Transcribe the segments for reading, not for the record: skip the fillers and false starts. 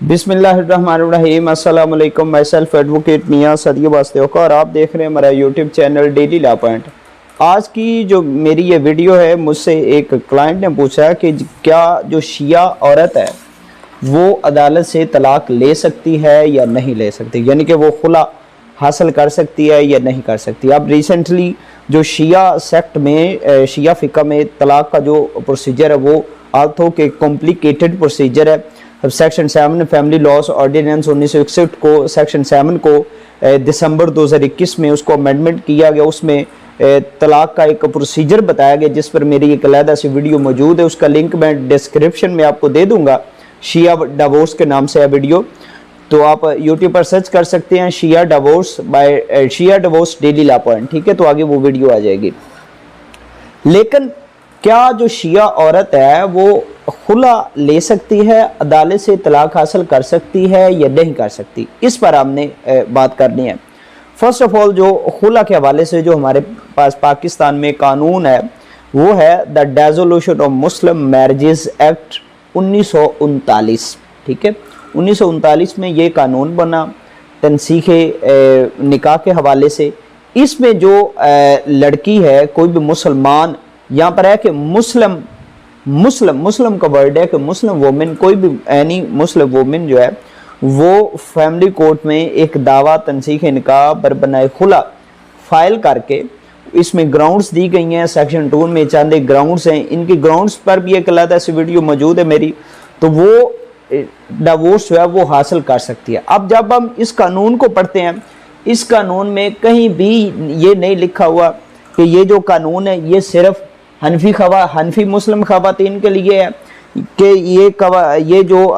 बिस्मिल्लाहिर्रहमानिर्रहीम। अस्सलाम वालेकुम। माई सेल्फ एडवोकेट मियां सदिया वास्तेवका और आप देख रहे हैं हमारा YouTube channel daily law point. आज की जो मेरी ये वीडियो है, मुझसे एक क्लाइंट ने पूछा कि क्या जो शिया औरत है वो अदालत से तलाक ले सकती है या नहीं ले सकती, यानी कि वो खुला हासिल कर सकती है या नहीं कर सकती। अब रिसेंटली जो शिया सेक्ट में, शिया फ़िक़्ह में तलाक का जो प्रोसीजर है वो आर्थो के कॉम्प्लिकेटेड प्रोसीजर है। सेक्शन 7 फैमिली लॉस ऑर्डिनेंस 1961 को, सेक्शन 7 को दिसंबर 2021 में उसको अमेंडमेंट किया गया। उसमें तलाक का एक प्रोसीजर बताया गया, जिस पर मेरी एक अलग सी वीडियो मौजूद है। उसका लिंक मैं डिस्क्रिप्शन में आपको दे दूंगा। शिया डिवोर्स के नाम से है वीडियो, तो आप यूट्यूब पर सर्च कर सकते हैं शिया डिवोर्स बाय शिया डिवोर्स डेली लॉ पॉइंट, ठीक है। तो आगे वो वीडियो आ जाएगी। लेकिन क्या जो शिया औरत है वो खुला ले सकती है, अदालत से तलाक हासिल कर सकती है या नहीं कर सकती, इस पर हमने बात करनी है। फर्स्ट ऑफ ऑल, जो खुला के हवाले से जो हमारे पास पाकिस्तान में कानून है वो है the dissolution of Muslim marriages act 1939, ठीक है। 1939 में ये कानून बना तनसीखे निकाह के हवाले से। इसमें जो लड़की है, कोई भी मुसलमान, यहाँ पर है कि मुस्लिम का वर्ड है कि मुस्लिम वोमेन, कोई भी एनी मुस्लिम वोमेन जो है वो फैमिली कोर्ट में एक दावा तनसीख निकाह पर बनाए खुला फाइल करके, इसमें ग्राउंड्स दी गई हैं। सेक्शन 2 में चंद ग्राउंड्स हैं, इनकी ग्राउंड्स पर भी एक अलग सी वीडियो मौजूद है मेरी, तो वो डिवोर्स जो है वो हासिल कर सकती है। अब जब हम इस कानून को पढ़ते हैं, इस कानून में कहीं भी ये नहीं लिखा हुआ कि ये जो कानून है ये सिर्फ हनफी मुस्लिम खवातीन के लिए है, कि ये जो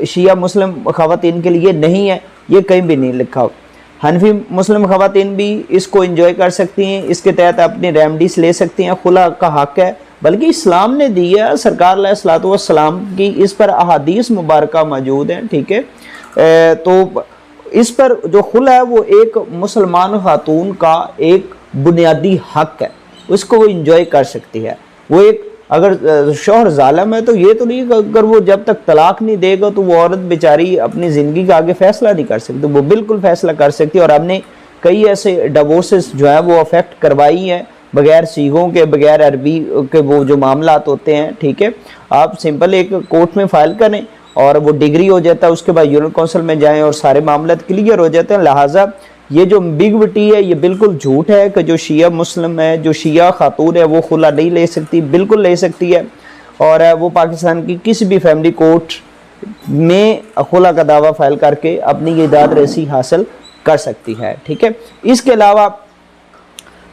शिया मुस्लिम खवातीन के लिए नहीं है, ये कहीं भी नहीं लिखा हो। हनफी मुस्लिम खवातीन भी इसको एंजॉय कर सकती हैं, इसके तहत अपनी रेमडीज ले सकती हैं, खुला का हक है। बल्कि इस्लाम ने दी है, सरकार अलैहिस्सलातु वस्सलाम की इस पर अहादीस मुबारक मौजूद हैं, ठीक है। तो इस पर जो खुला है वो एक मुसलमान खातून का एक बुनियादी हक है, उसको वो इंजॉय कर सकती है। वो एक, अगर शौहर जालिम है तो ये तो नहीं, अगर वो जब तक तलाक नहीं देगा तो वो औरत बेचारी अपनी ज़िंदगी का आगे फैसला नहीं कर सकती, वो बिल्कुल फैसला कर सकती है। और हमने कई ऐसे डिवोर्सेस जो है वो अफेक्ट करवाई हैं बगैर सीगों के, बगैर अरबी के वो जो मामलात होते हैं, ठीक है। आप सिंपल एक कोर्ट में फाइल करें और वो डिग्री हो जाता है, उसके बाद यूनियन काउंसिल में जाएं और सारे मामलात क्लियर हो जाते हैं। लिहाजा ये जो बिग विटी है ये बिल्कुल झूठ है कि जो शिया मुस्लिम है, जो शिया खातून है वो खुला नहीं ले सकती, बिल्कुल ले सकती है। और वो पाकिस्तान की किसी भी फैमिली कोर्ट में खुला का दावा फाइल करके अपनी ये दाद रसी हासिल कर सकती है, ठीक है। इसके अलावा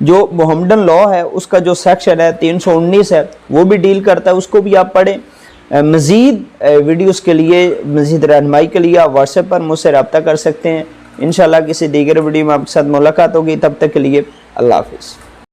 जो मोहम्मदन लॉ है उसका जो सेक्शन है 319 है, वो भी डील करता है, उसको भी आप पढ़ें। मज़ीद वीडियोस के लिए, मज़ीद रहनुमाई के लिए आप व्हाट्सएप पर मुझसे रब्ता कर सकते हैं। इंशाल्लाह किसी दीगर वीडियो में आपके साथ मुलाकात होगी, तब तक के लिए अल्लाह हाफिज़।